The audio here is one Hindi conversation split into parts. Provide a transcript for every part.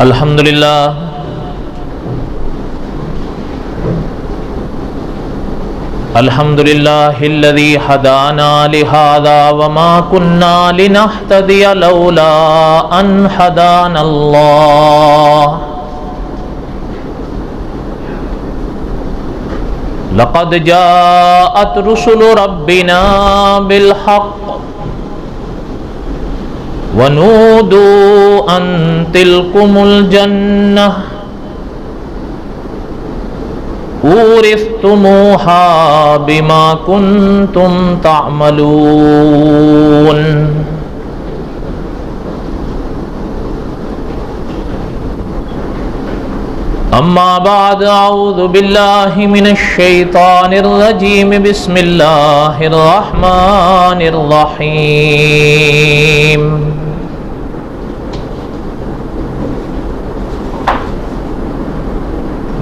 अल्हम्दुलिल्लाह अल्हम्दुलिल्लाहिल्लज़ी हदाना लिहाज़ा वमा कुन्ना लिनहतदिया लौला अन हदानल्लाह। लक़द जाअत रुसुलु रब्बिना बिलहक़्क़ वनूदू अन तिलकुमुल जन्नह उरिस्तुमूहा बिमा कुन्तुम तामलून। अम्मा बाद अऊज़ु बिल्लाहि मिनश शैतानिर रजीम बिस्मिल्लाहिर रहमानिर रहीम।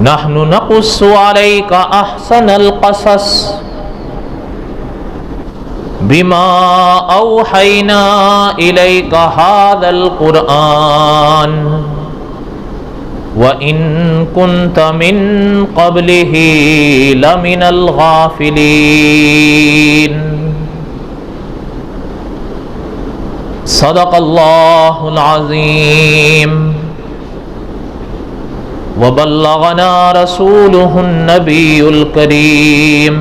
नहनु नक़ुस्सु अलैका अहसनल क़सस बिमा औहैना इलैका हाज़ल क़ुरआन व इन कुन्त मिन क़ब्लिही लमिनल गाफ़िलीन। सदक़ल्लाहुल अज़ीम व बल्लगना रसूलुहुन नबियुल करीम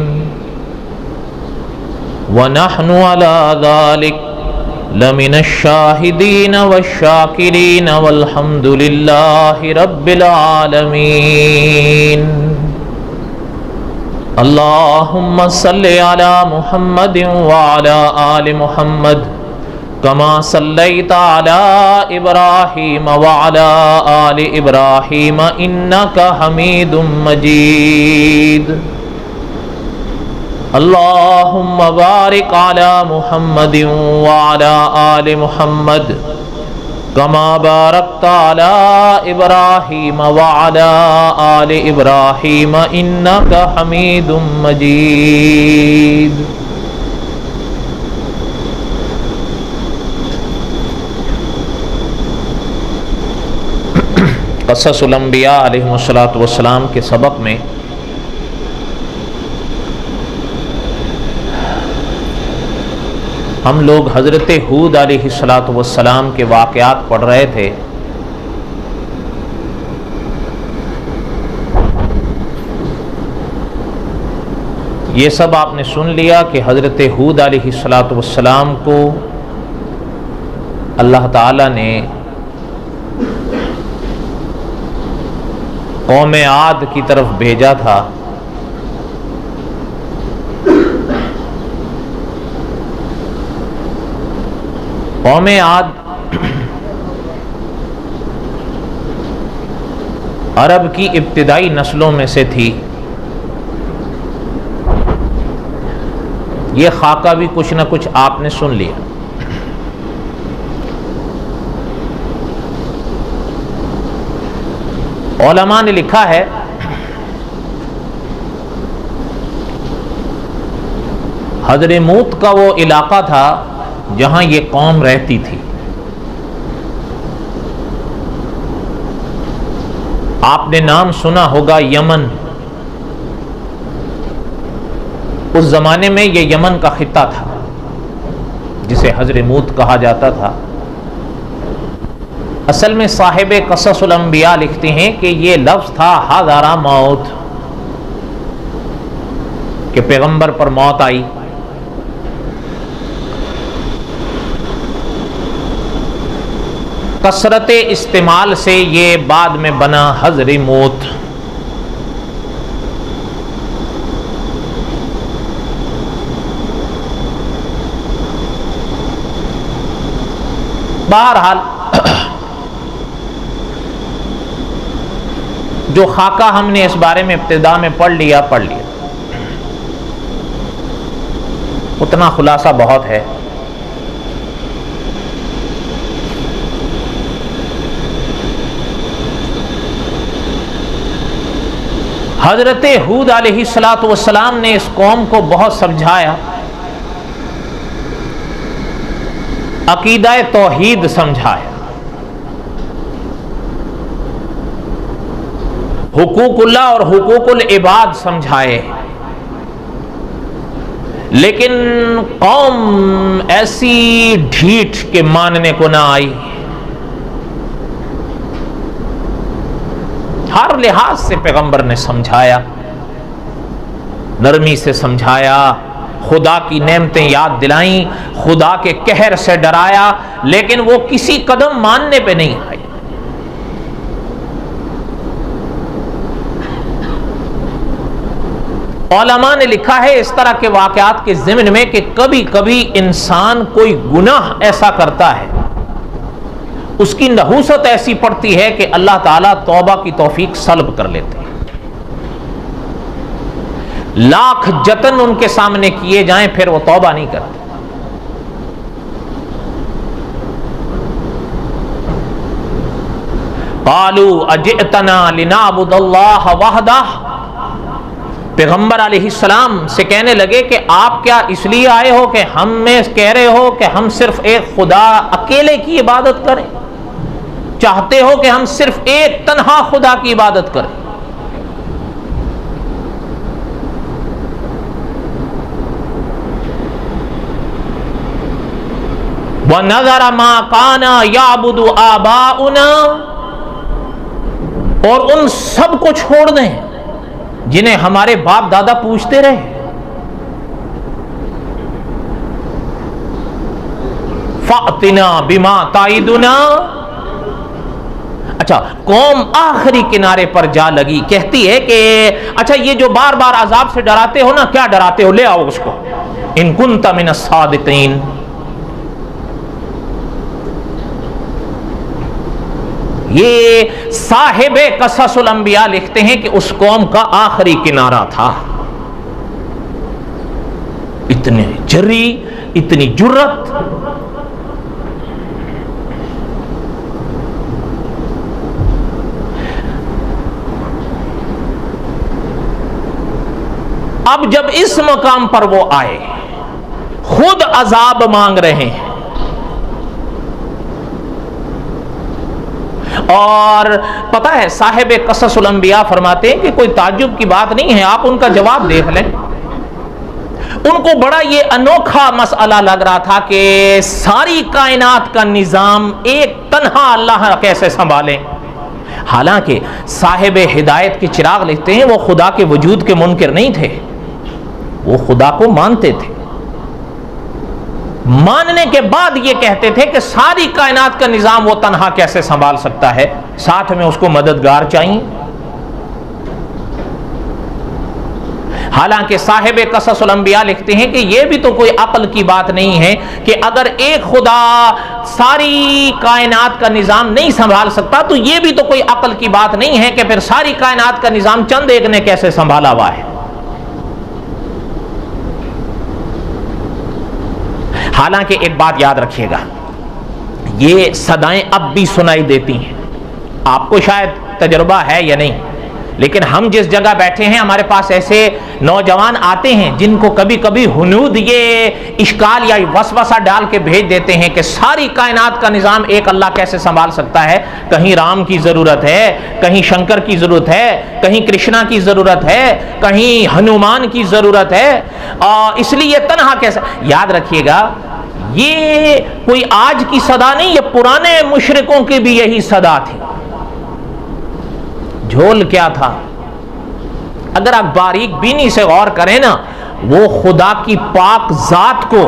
व नहनु अला ज़ालिक लमिनश शाहिदीन वश्शाकिरीन वल्हम्दुलिल्लाहि रब्बिल आलमीन। अल्लाहुम्मा सल्लि अला मुहम्मदिन व अला आलि मुहम्मद कमा सल्लैता अला इब्राहीम व अला आलि इब्राहीम इन्नका हमीदुम मजीद। अल्लाहुम्मा बारिक अला मुहम्मदिन व अला आलि मुहम्मद कमा बारकता अला इब्राहीम व अला आलि इब्राहीम इन्नका हमीदुम मजीद। क़ससुल अंबिया अलैहिमुस्सलातु वस्सलाम के सबक में हम लोग हज़रत हूद अलैहिस्सलातु वस्सलाम के वाक़यात पढ़ रहे थे। ये सब आपने सुन लिया कि हज़रत हूद अलैहिस्सलातु वस्सलाम को अल्लाह ताला ने कौम आद की तरफ भेजा था। कौम आद अरब की इब्तिदाई नस्लों में से थी। ये खाका भी कुछ न कुछ आपने सुन लिया। उलमा ने लिखा है हज़रमूत का वो इलाका था जहां ये कौम रहती थी। आपने नाम सुना होगा यमन। उस जमाने में ये यमन का खित्ता था जिसे हज़रमूत कहा जाता था। असल में साहिब क़ससुल अंबिया लिखते हैं कि ये लफ्ज़ था हाज़ारा मौत, कि पैगंबर पर मौत आई। कसरत इस्तेमाल से ये बाद में बना हज़रमूत। बहरहाल जो खाका हमने इस बारे में इब्तिदा में पढ़ लिया उतना खुलासा बहुत है। हजरत हूद अलैहिस्सलातु वस्सलाम ने इस कौम को बहुत समझाया, अकीदा तौहीद समझाया। हुकूकुल्लाह और हुकूकुल इबाद समझाए, लेकिन कौम ऐसी ढीठ के मानने को ना आई। हर लिहाज से पैगंबर ने समझाया, नरमी से समझाया, खुदा की नेमतें याद दिलाई, खुदा के कहर से डराया, लेकिन वो किसी कदम मानने पे नहीं आई। उलमा ने लिखा है इस तरह के वाक़यात के ज़िम्न में कि कभी कभी इंसान कोई गुनाह ऐसा करता है, उसकी नहूसत ऐसी पड़ती है कि अल्लाह ताला तौबा की तौफीक सल्ब कर लेते हैं। लाख जतन उनके सामने किए जाएं फिर वो तौबा नहीं करते। कालू अजितना लिनाबुदल्लाह वहदह, पैगंबर अलैहिस्सलाम से कहने लगे कि आप क्या इसलिए आए हो कि हम में कह रहे हो कि हम सिर्फ एक खुदा अकेले की इबादत करें? चाहते हो कि हम सिर्फ एक तन्हा खुदा की इबादत करें? वनज़रा मा काना याबुदु आबाउना, और उन सब को छोड़ दें जिन्हें हमारे बाप दादा पूछते रहे। फातिना बिमा ताइदुना। अच्छा, कौम आखिरी किनारे पर जा लगी, कहती है कि अच्छा ये जो बार बार अजाब से डराते हो ना, क्या डराते हो, ले आओ उसको, इन कुंता मिनस सादिकीन। ये साहिबे कससुल अंबिया लिखते हैं कि उस कौम का आखिरी किनारा था। इतने जर्री, इतनी जुर्रत। अब जब इस मकाम पर वो आए, खुद अजाब मांग रहे हैं, और पता है साहिब कससुल अंबिया फरमाते हैं कि कोई ताज्जुब की बात नहीं है, आप उनका जवाब देख लें। उनको बड़ा ये अनोखा मसला लग रहा था कि सारी कायनात का निजाम एक तन्हा अल्लाह कैसे संभालें। हालांकि साहिब हिदायत के चिराग लिखते हैं वो खुदा के वजूद के मुनकिर नहीं थे, वो खुदा को मानते थे। मानने के बाद ये कहते थे कि सारी कायनात का निजाम वो तन्हा कैसे संभाल सकता है, साथ में उसको मददगार चाहिए। हालांकि साहिब कससुल अंबिया लिखते हैं कि यह भी तो कोई अक्ल की बात नहीं है कि अगर एक खुदा सारी कायनात का निजाम नहीं संभाल सकता तो यह भी तो कोई अक्ल की बात नहीं है कि फिर सारी कायनात का निजाम चंद एक ने कैसे संभाला हुआ है। हालांकि एक बात याद रखिएगा, ये सदाएं अब भी सुनाई देती हैं। आपको शायद तजुर्बा है या नहीं, लेकिन हम जिस जगह बैठे हैं हमारे पास ऐसे नौजवान आते हैं जिनको कभी कभी हुनूद ये इश्काल या वसवसा डाल के भेज देते हैं कि सारी कायनात का निज़ाम एक अल्लाह कैसे संभाल सकता है। कहीं राम की ज़रूरत है, कहीं शंकर की ज़रूरत है, कहीं कृष्णा की ज़रूरत है, कहीं हनुमान की ज़रूरत है, इसलिए तन्हा कैसे। याद रखिएगा, ये कोई आज की सदा नहीं, ये पुराने मुशरिकों की भी यही सदा थी। झोल क्या था, अगर आप बारीक बीनी से गौर करें ना, वो खुदा की पाक जात को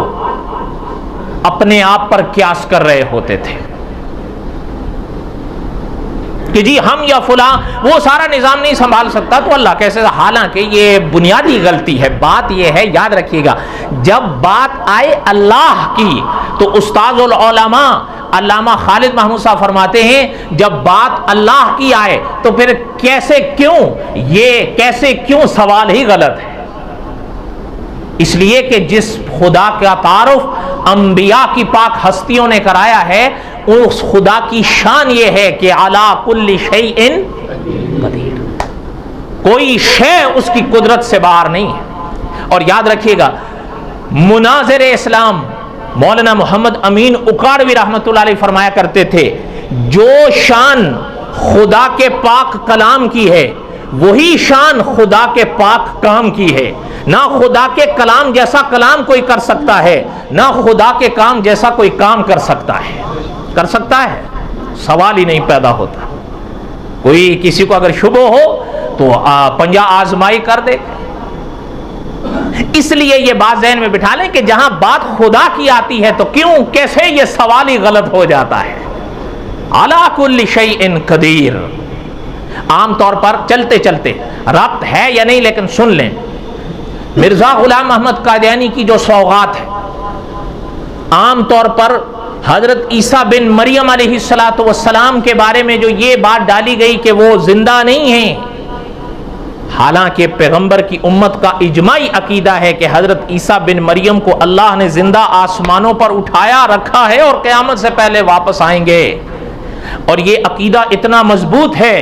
अपने आप पर क्यास कर रहे होते थे कि जी हम या फुला वो सारा निजाम नहीं संभाल सकता तो अल्लाह कैसे। हालांकि ये बुनियादी गलती है। बात ये है, याद रखिएगा, जब बात आए अल्लाह की तो उस्ताजुल उलमा अल्लामा खालिद महमूद साहब फरमाते हैं, जब बात अल्लाह की आए तो फिर कैसे क्यों, ये कैसे क्यों सवाल ही गलत है। इसलिए कि जिस खुदा का तारुफ अंबिया की पाक हस्तियों ने कराया है, उस खुदा की शान ये है कि अला कुल्ली शैइन कदीर, कोई शय उसकी कुदरत से बाहर नहीं है। और याद रखिएगा, मुनाज़िर इस्लाम मौलाना मोहम्मद अमीन उकाड़वी रहमतुल्लाह अलैह फरमाया करते थे, जो शान खुदा के पाक कलाम की है वही शान खुदा के पाक काम की है। ना खुदा के कलाम जैसा कलाम कोई कर सकता है, ना खुदा के काम जैसा कोई काम कर सकता है। कर सकता है? सवाल ही नहीं पैदा होता। कोई किसी को अगर शुबह हो तो पंजा आजमाई कर दे। इसलिए ये बात ज़हन में बिठा लें कि जहां बात खुदा की आती है तो क्यों कैसे ये सवाल ही गलत हो जाता है। अला कुल्ली शैइन कदीर। आमतौर पर चलते चलते रब्त है या नहीं, लेकिन सुन लें, मिर्जा गुलाम अहमद कादियानी की जो सौगात है, आमतौर पर हजरत ईसा बिन मरियम अलैहिस्सलातु वस्सलाम के बारे में जो ये बात डाली गई कि वो जिंदा नहीं है, हालांकि पैगंबर की उम्मत का इजमाई अकीदा है कि हजरत ईसा बिन मरियम को अल्लाह ने जिंदा आसमानों पर उठाया रखा है और क़यामत से पहले वापस आएंगे। और ये अकीदा इतना मजबूत है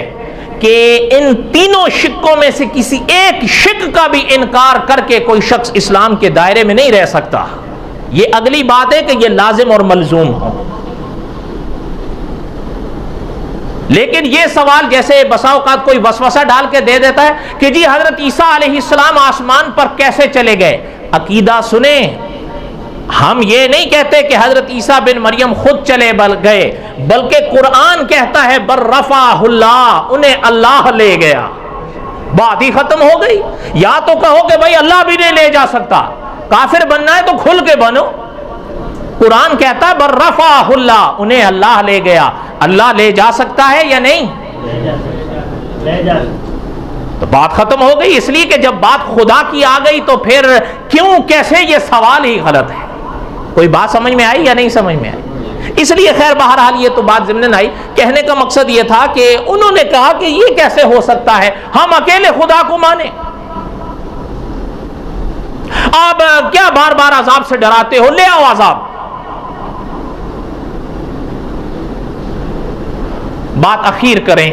कि इन तीनों शिक्कों में से किसी एक शिक का भी इनकार करके कोई शख्स इस्लाम के दायरे में नहीं रह सकता। ये अगली बात है कि ये लाजिम और मलजूम हो। लेकिन ये सवाल जैसे बसा औकात कोई वसवसा डाल के दे देता है कि जी हजरत ईसा अलैहिस्सलाम आसमान पर कैसे चले गए। अकीदा सुने, हम ये नहीं कहते कि हजरत ईसा बिन मरियम खुद चले गए, बल्कि कुरान कहता है बर्रफाहुल्लाह, उन्हें अल्लाह ले गया। बात ही खत्म हो गई। या तो कहो कि भाई अल्लाह भी नहीं ले जा सकता, काफिर बनना है तो खुल के बनो। कुरान कहता है बर्रफाहुल्लाह, उन्हें अल्लाह ले गया। अल्लाह ले जा सकता है या नहीं? ले जा। तो बात खत्म हो गई। इसलिए कि जब बात खुदा की आ गई तो फिर क्यों कैसे, ये सवाल ही गलत है। कोई बात समझ में आई या नहीं समझ में आई? इसलिए खैर बहरहाल ये तो बात ज़िम्नन आई। कहने का मकसद ये था कि उन्होंने कहा कि ये कैसे हो सकता है, हम अकेले खुदा को माने। अब क्या बार बार अजाब से डराते हो, ले आओ अजाब। बात अखीर करें,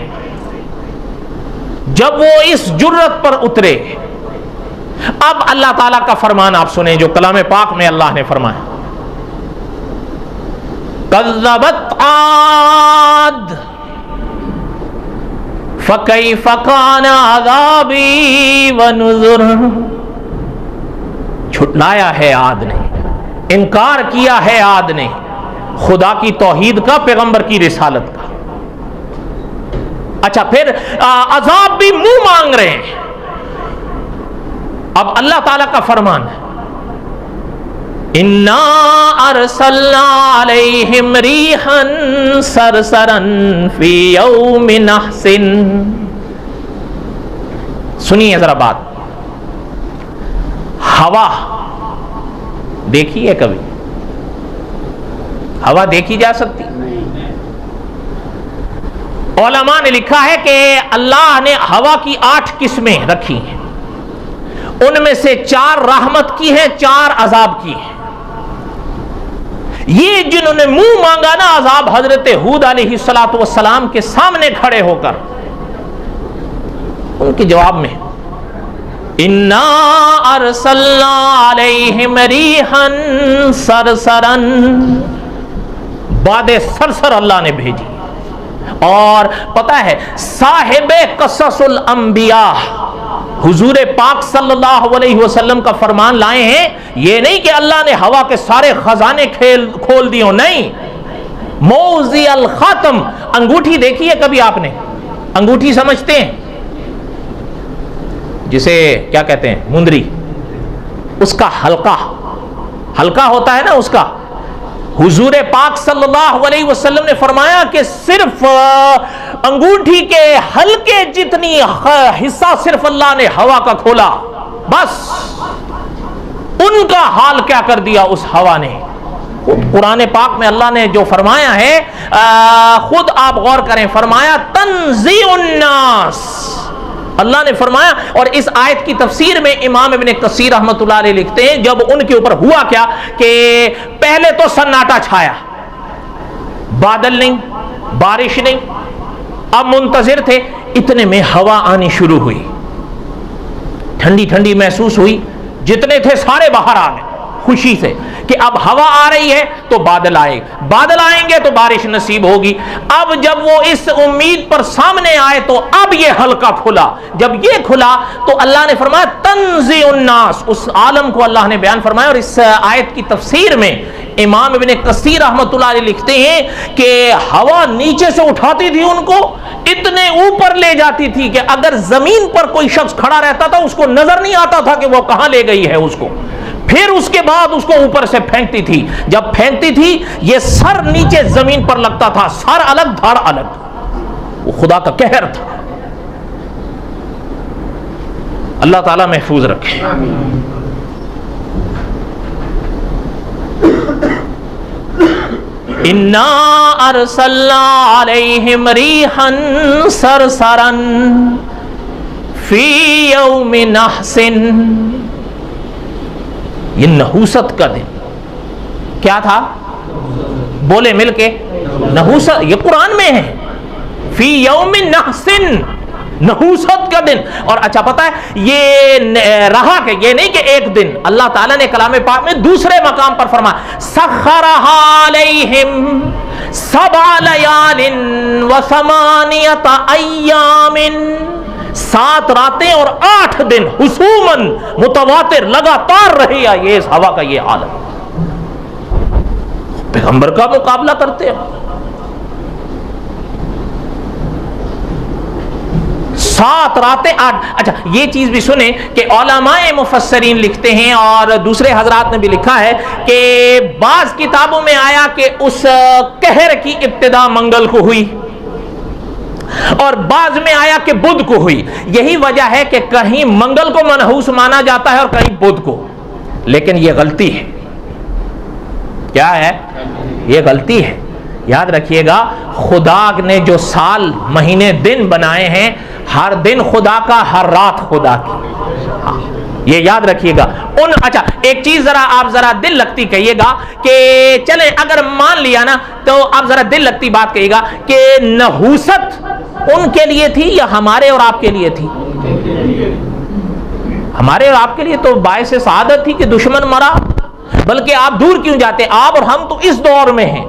जब वो इस जुर्रत पर उतरे, अब अल्लाह ताला का फरमान आप सुने जो कलाम पाक में अल्लाह ने फरमाया, कज़्ज़बत आद फ़कैफ़ कान अज़ाबी व नुज़ुर। छुटलाया है आद ने, इनकार किया है आद ने खुदा की तौहीद का, पैगंबर की रिसालत का। अच्छा, फिर अजाब भी मुंह मांग रहे हैं। अब अल्लाह ताला का फरमान है, इन्ना अरसलना अलैहिम रीहन सरसरन फी यौमिन नहसिन। सुनिए जरा बात। हवा देखी है कभी? हवा देखी जा सकती? उलमा ने लिखा है कि अल्लाह ने हवा की 8 किस्में रखी हैं, उनमें से 4 रहमत की हैं, 4 अजाब की हैं। ये जिन्होंने मुंह मांगा ना अजाब, हजरत हूद अलैहिस्सलातु वस्सलाम के सामने खड़े होकर, उनके जवाब में इन्ना अरसलना अलैहिम रीहन सरसरन, बादे सरसर अल्लाह ने भेजी। और पता है साहिबे कससुल अंबिया हुजूर पाक सल्लल्लाहु अलैहि वसल्लम का फरमान लाए हैं। ये नहीं कि अल्लाह ने हवा के सारे खजाने खोल दिए, नहीं। मौज़ी अल खातम, अंगूठी देखी है कभी आपने? अंगूठी समझते हैं जिसे क्या कहते हैं, मुंदरी, उसका हल्का हल्का होता है ना उसका। हुजूर पाक सल्लल्लाहु अलैहि वसल्लम ने फरमाया कि सिर्फ अंगूठी के हल्के जितनी हिस्सा सिर्फ अल्लाह ने हवा का खोला, बस उनका हाल क्या कर दिया उस हवा ने। कुरान पाक में अल्लाह ने जो फरमाया है, खुद आप गौर करें, फरमाया तंज़ीउन नास, अल्लाह ने फरमाया। और इस आयत की तफसीर में इमाम इब्न कसीर रहमतुल्लाह अलैह लिखते हैं, जब उनके ऊपर हुआ क्या कि पहले तो सन्नाटा छाया, बादल नहीं, बारिश नहीं, अब मुंतजिर थे, इतने में हवा आनी शुरू हुई, ठंडी ठंडी महसूस हुई, जितने थे सारे बाहर आ गए, खुशी से कि अब हवा आ रही है तो बादल आए, बादल आएंगे तो बारिश नसीब होगी। अब जब वो इस उम्मीद पर सामने आए तो अब ये हल्का खुला, जब ये खुला तो अल्लाह ने फरमाया तंज़िउन नास, उस आलम को अल्लाह ने बयान फरमाया। और इस आयत की तफसीर में इमाम इब्ने कसीर रहमतुल्लाह अलैह लिखते हैं कि हवा नीचे से उठाती थी उनको, इतने ऊपर ले जाती थी कि अगर जमीन पर कोई शख्स खड़ा रहता था उसको नजर नहीं आता था कि वो कहां ले गई है उसको। फिर उसके बाद उसको ऊपर से फेंकती थी, जब फेंकती थी ये सर नीचे जमीन पर लगता था, सर अलग धड़ अलग, वो खुदा का कहर था। अल्लाह ताला महफूज रखे। इन्ना अरसलना अलैहिम रीहन सरसरन फी यौमिन नहसिन। ये नहूसत का दिन क्या था? बोले मिलके, नहूसत, ये कुरान में है, फी यौमिन नहसिन, नहूसत का दिन। और अच्छा पता है ये रहा कि ये नहीं कि एक दिन, अल्लाह ताला ने कलाम पाक में दूसरे मकाम पर फरमाया सखरहा अलैहिम सबअ लयालिन व समानियत अय्यामिन, 7 रातें और 8 दिन हुसूमन मुतवातिर लगातार रही ये इस हवा का ये हालत। पैगंबर का मुकाबला करते हैं। 7 रातें 8। अच्छा ये चीज भी सुने कि उलमाए मुफस्सरीन लिखते हैं और दूसरे हजरात ने भी लिखा है कि बाज किताबों में आया कि उस कहर की इब्तिदा मंगल को हुई और बाज में आया कि बुध को हुई। यही वजह है कि कहीं मंगल को मनहूस माना जाता है और कहीं बुध को, लेकिन यह गलती है। क्या है? यह गलती है। याद रखिएगा खुदा ने जो साल महीने दिन बनाए हैं, हर दिन खुदा का, हर रात खुदा की, ये याद रखिएगा। उन अच्छा एक चीज जरा आप जरा दिल लगती कहिएगा कि चले अगर मान लिया ना, तो आप जरा दिल लगती बात कहिएगा कि नहूसत उनके लिए थी या हमारे और आपके लिए थी? हमारे और आपके लिए तो बायस सआदत थी कि दुश्मन मरा। बल्कि आप दूर क्यों जाते, आप और हम तो इस दौर में हैं,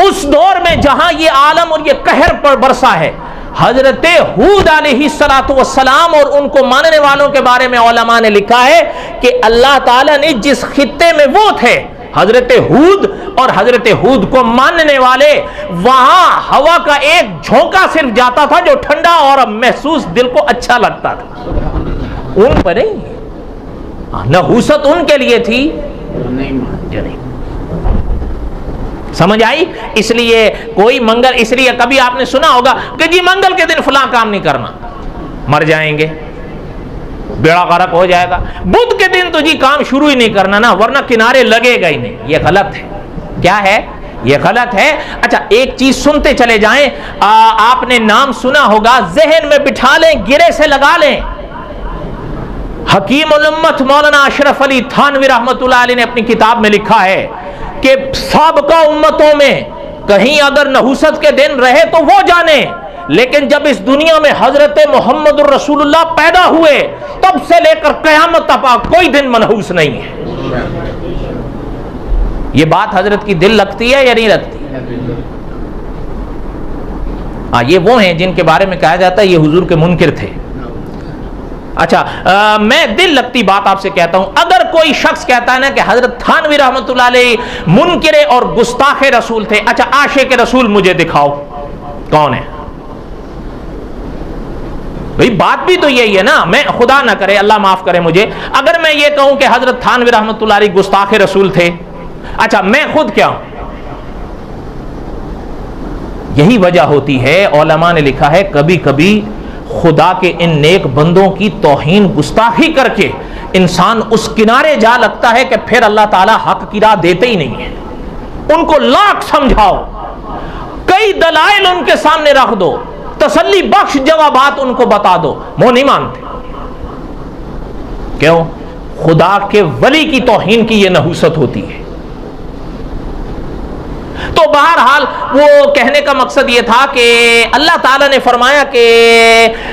उस दौर में जहां ये आलम और ये कहर पर बरसा है। हजरत हूद अलैहिस्सलातु वस्सलाम और उनको मानने वालों के बारे में उलमा ने लिखा है कि अल्लाह ताला ने जिस खित्ते में वो थे हजरत हूद और हजरत हूद को मानने वाले, वहां हवा का एक झोंका सिर्फ जाता था जो ठंडा और महसूस दिल को अच्छा लगता था। उन पर नहीं, नहूसत उनके लिए थी, नहीं समझ आई। इसलिए कोई मंगल, इसलिए कभी आपने सुना होगा कि जी मंगल के दिन फलां काम नहीं करना, मर जाएंगे, बेड़ा गर्क हो जाएगा। बुध के दिन तो जी काम शुरू ही नहीं करना ना, वरना किनारे लगेगा ही नहीं। यह गलत है। क्या है? यह गलत है। अच्छा एक चीज सुनते चले जाएं, आपने नाम सुना होगा, जहन में बिठा लें, गिरे से लगा लें। हकीम उल उम्मत मौलाना अशरफ अली थानवी रहमतुल्लाह अलैह ने अपनी किताब में लिखा है कि साबका उम्मतों में कहीं अगर नहूसत के दिन रहे तो वो जाने, लेकिन जब इस दुनिया में हजरत मोहम्मद रसूलुल्लाह पैदा हुए तब से लेकर कयामत तक कोई दिन मनहूस नहीं है। ये बात हजरत की दिल लगती है या नहीं लगती? ये वो हैं जिनके बारे में कहा जाता है ये हुजूर के मुनकिर थे। अच्छा मैं दिल लगती बात आपसे कहता हूं, अगर कोई शख्स कहता है ना कि हजरत थानवी रहमतुल्लाह अलैह मुनकिरे और गुस्ताखे रसूल थे, अच्छा आशिक रसूल मुझे दिखाओ कौन है? भाई बात भी तो यही है ना। मैं खुदा ना करे, अल्लाह माफ करे मुझे, अगर मैं ये कहूं कि हजरत थानवी रहमतुल्लाह अलैह गुस्ताखे रसूल थे, अच्छा मैं खुद क्या हूं? यही वजह होती है, उलमा ने लिखा है कभी कभी खुदा के इन नेक बंदों की तौहीन गुस्ताखी करके इंसान उस किनारे जा लगता है कि फिर अल्लाह ताला हक की राह देते ही नहीं है। उनको लाख समझाओ, कई दलाइल उनके सामने रख दो, तसल्ली बख्श जवाबात उनको बता दो, वो नहीं मानते। क्यों? खुदा के वली की तौहीन की यह नहूसत होती है। तो बहरहाल वो कहने का मकसद ये था कि अल्लाह ताला ने फरमाया कि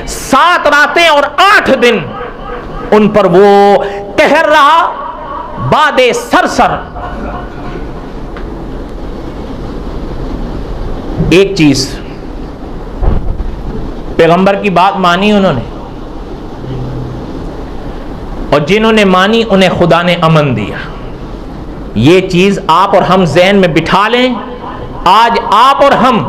7 रातें और 8 दिन उन पर वो कहर रहा, बादे सरसर। एक चीज, पैगंबर की बात मानी उन्होंने, और जिन्होंने मानी उन्हें खुदा ने अमन दिया। ये चीज आप और हम ज़हन में बिठा लें। आज आप और हम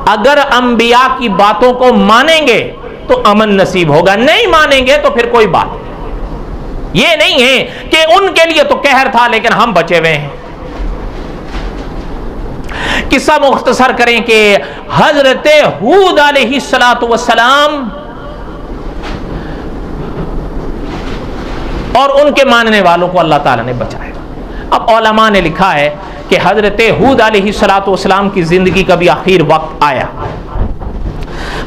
अगर अंबिया की बातों को मानेंगे तो अमन नसीब होगा, नहीं मानेंगे तो फिर कोई बात नहीं। ये नहीं है कि उनके लिए तो कहर था लेकिन हम बचे हुए हैं। किस्सा मुख्तसर करें कि हजरत हूद अलैहिस्सलातु वस्सलाम और उनके मानने वालों को अल्लाह ताला ने बचाया। अब उलमा ने लिखा है कि हजरत हूद अलैहिस्सलातु वस्सलाम की जिंदगी का भी आखिर वक्त आया।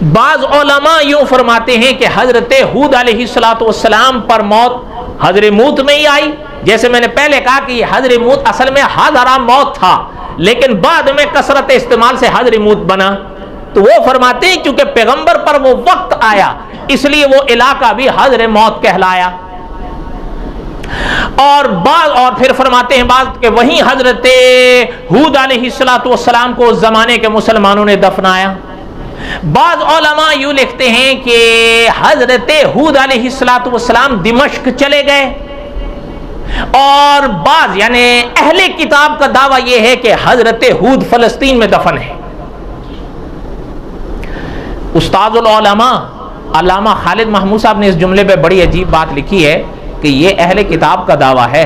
बाज उलमा यूं फरमाते हैं कि हजरत हूद अलैहिस्सलातु वस्सलाम पर मौत हजरमूत में ही आई। जैसे मैंने पहले कहा कि हजरमूत असल में हज़रा मौत था, लेकिन बाद में कसरत इस्तेमाल से हजरमूत बना। तो वो फरमाते हैं क्योंकि पैगंबर पर वो वक्त आया इसलिए वो इलाका भी हजर मौत कहलाया। और फिर फरमाते हैं बात कि वहीं हजरत हूद अलैहिस्सलातु वस्सलाम को उस जमाने के मुसलमानों ने दफनाया। बाज उलमा यूं लिखते हैं कि हजरत हूद अलैहिस्सलातु वस्सलाम दिमश्क चले गए, और बाज यानी अहले किताब का दावा यह है कि हजरत हूद फलस्तीन में दफन है। उस्ताजुल उलमा अल्लामा खालिद महमूद साहब ने इस जुमले पे बड़ी अजीब बात लिखी है कि यह अहले किताब का दावा है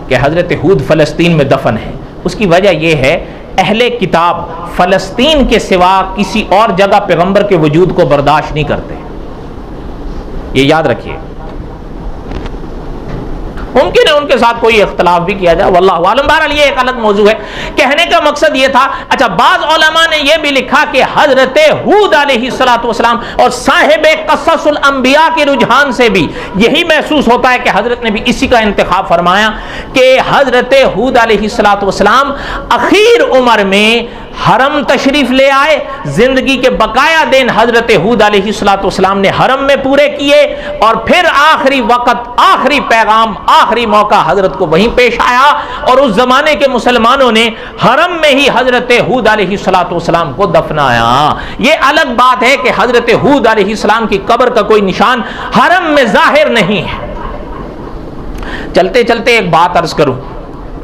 कि हजरत हूद फलस्तीन में दफन है। उसकी वजह यह है अहले किताब फलस्तीन के सिवा किसी और जगह पैगंबर के वजूद को बर्दाश्त नहीं करते, ये याद रखिए। मुमकिन है उनके साथ कोई इख्तलाफ भी किया जाए, वल्लाहु आलम। बहरहाल ये एक अलग मौजू है। कहने का मकसद ये था। अच्छा, बाज उलमा ने यह भी लिखा कि हजरत हूद अलैहिस्सलातु वस्सलाम और साहिब क़ससुल अंबिया के रुझान से भी यही महसूस होता है कि हजरत ने भी इसी का इंतखाब फरमाया कि हजरत हूद अलैहिस्सलातु वस्सलाम आखिर उम्र में हरम तशरीफ ले आए। जिंदगी के बकाया दिन हजरत हूद अलैहिस्सलातु वस्सलाम ने हरम में पूरे किए, और फिर आखिरी वक्त, आखिरी पैगाम, आखिरी मौका हजरत को वहीं पेश आया, और उस जमाने के मुसलमानों ने हरम में ही हजरत हूद अलैहिस्सलातु वस्सलाम को दफनाया। यह अलग बात है कि हजरत हूद अलैहिस्सलाम की कब्र का कोई निशान हरम में जाहिर नहीं है। चलते चलते एक बात अर्ज करूं,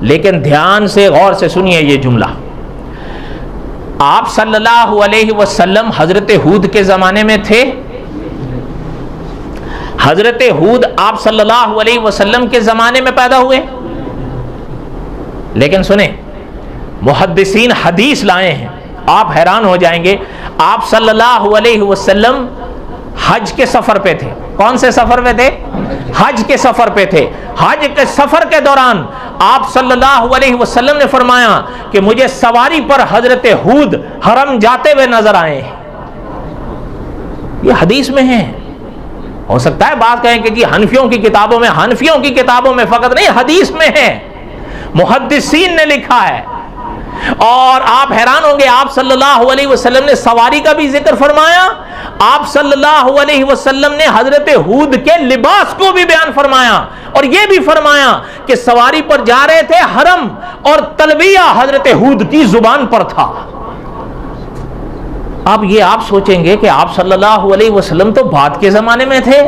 लेकिन ध्यान से गौर से सुनिए ये जुमला। आप सल्लल्लाहु अलैहि वसल्लम हजरत हूद के जमाने में थे। हजरत हूद आप सल्लल्लाहु अलैहि वसल्लम के जमाने में पैदा हुए, लेकिन सुने मुहद्दिसीन हदीस लाए हैं, आप हैरान हो जाएंगे। आप सल्लल्लाहु अलैहि वसल्लम हज के सफर पे थे। कौन से सफर पे थे? हज के सफर पे थे। हज के सफर के दौरान आप सल्लल्लाहु अलैहि वसल्लम ने फरमाया कि मुझे सवारी पर हजरत हूद हरम जाते हुए नजर आए। ये हदीस में है। हो सकता है बात कहें कि जी हनफियों की किताबों में, हनफियों की किताबों में फकत नहीं, हदीस में है, मुहद्दिसीन ने लिखा है। और आप हैरान होंगे, आप सल्लल्लाहु अलैहि वसल्लम ने सवारी का भी जिक्र फरमाया। आप सल्लल्लाहु अलैहि वसल्लम ने हजरत हूद के लिबास को भी बयान फरमाया, और यह भी फरमाया कि सवारी पर जा रहे थे हरम, और तलबिया हजरत हूद की जुबान पर था। अब ये आप सोचेंगे कि आप सल्लल्लाहु अलैहि वसल्लम तो बाद के जमाने में थे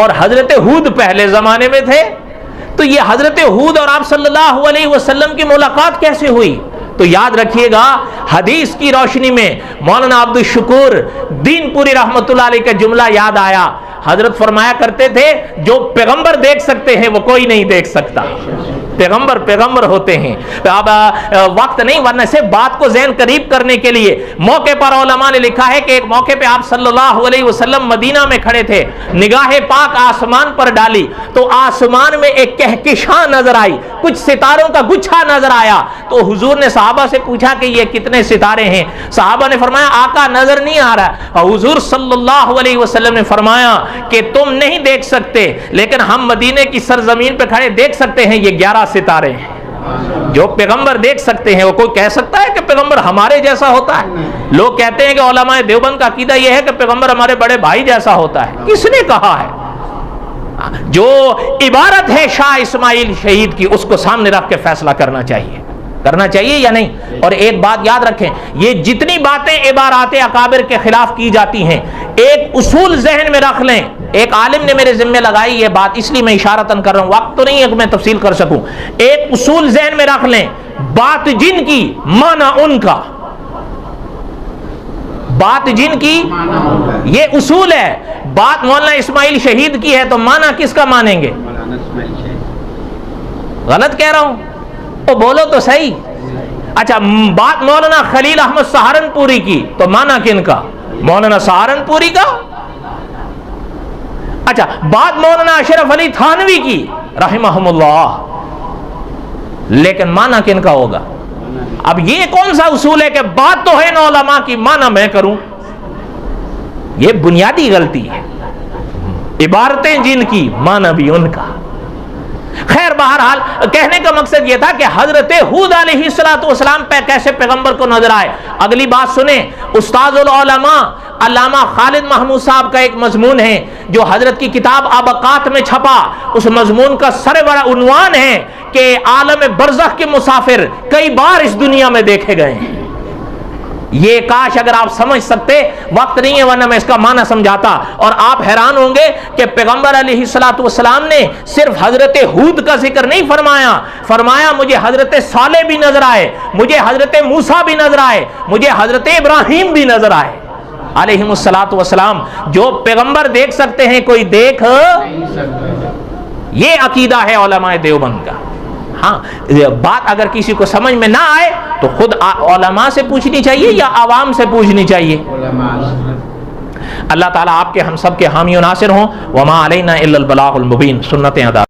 और हजरत हूद पहले जमाने में थे, तो ये हजरत हूद और आप सल्लल्लाहु अलैहि वसल्लम की मुलाकात कैसे हुई? तो याद रखिएगा, हदीस की रोशनी में मौलाना अब्दुल शुकूर दीनपुरी रहमतुल्लाह अलैह का जुमला याद आया। हजरत फरमाया करते थे, जो पैगंबर देख सकते हैं वो कोई नहीं देख सकता। पैगंबर पैगंबर होते हैं। अब वक्त नहीं, वरना से बात को ज़हन करीब करने के लिए मौके पर उलमा ने लिखा है कि एक मौके पे आप सल्लल्लाहु अलैहि वसल्लम मदीना में खड़े थे, निगाहे पाक आसमान पर डाली तो आसमान में एक कहकशां नजर आई, कुछ सितारों का गुच्छा नजर आया। तो हुजूर ने सहाबा से पूछा कि ये कितने सितारे हैं? सहाबा ने फरमाया आका नजर नहीं आ रहा। हुजूर सल्लल्लाहु अलैहि वसल्लम ने फरमाया कि तुम नहीं देख सकते, लेकिन हम मदीने की सरजमीन पे खड़े देख सकते हैं, ये 11 सितारे हैं। जो पैगंबर देख सकते हैं, वो कोई कह सकता है कि पैगंबर हमारे जैसा होता है? लोग कहते हैं कि उलमाए देवबंद का अकीदा यह है कि पैगंबर हमारे बड़े भाई जैसा होता है। किसने कहा है? जो इबारत है शाह इस्माइल शहीद की, उसको सामने रख के फैसला करना चाहिए या नहीं। और एक बात याद रखें, ये जितनी बातें इबारात अकाबिर के खिलाफ की जाती हैं, एक उसूल जहन में रख लें। एक आलिम ने मेरे जिम्मे लगाई ये बात, इसलिए मैं इशारतन कर रहा हूं, वक्त तो नहीं है कि मैं तफसील कर सकूं। एक उसूल जहन में रख लें, बात जिनकी माना उनका, बात जिनकी ये उसूल है। बात मौलाना इस्माइल शहीद की है तो माना किसका मानेंगे? गलत कह रहा हूं तो बोलो तो सही। अच्छा, बात मौलाना खलील अहमद सहारनपुरी की तो माना किनका? मौलाना सहारनपुरी का। अच्छा, बात मौलाना अशरफ अली थानवी की रहमहुमुल्लाह, लेकिन माना किनका होगा? अब ये कौन सा उसूल है कि बात तो है ना उलमा की, माना मैं करूं? ये बुनियादी गलती है। इबारतें जिनकी, माना भी उनका। खैर, बहरहाल कहने का मकसद यह था कि हजरत हूद अलैहिस्सलाम पे कैसे पैगंबर को नजर आए। अगली बात सुने, उस्ताजुल उलमा अल्लामा खालिद महमूद साहब का एक मजमून है जो हजरत की किताब अबकात में छपा। उस मजमून का सरबरा उन्वान है कि आलम बरज़ख के मुसाफिर कई बार इस दुनिया में देखे गए हैं। ये काश अगर आप समझ सकते, वक्त नहीं है वरना मैं इसका माना समझाता। और आप हैरान होंगे कि पैगंबर अलैहिस्सलाम ने सिर्फ हजरत हूद का जिक्र नहीं फरमाया मुझे हजरत सालेह भी नजर आए, मुझे हजरत मूसा भी नजर आए, मुझे हजरत इब्राहिम भी नजर आए अलैहिमुस्सलाम। जो पैगंबर देख सकते हैं कोई देख नहीं सकता। ये अकीदा है उलमाए देवबंद का। हाँ, बात अगर किसी को समझ में ना आए तो खुद उलमा से पूछनी चाहिए या आवाम से पूछनी चाहिए? अल्लाह ताला आपके हम सब के हामी नासिर हों। वमा अलैना इल्लल बलागुल मुबीन। सुन्नतें अदा।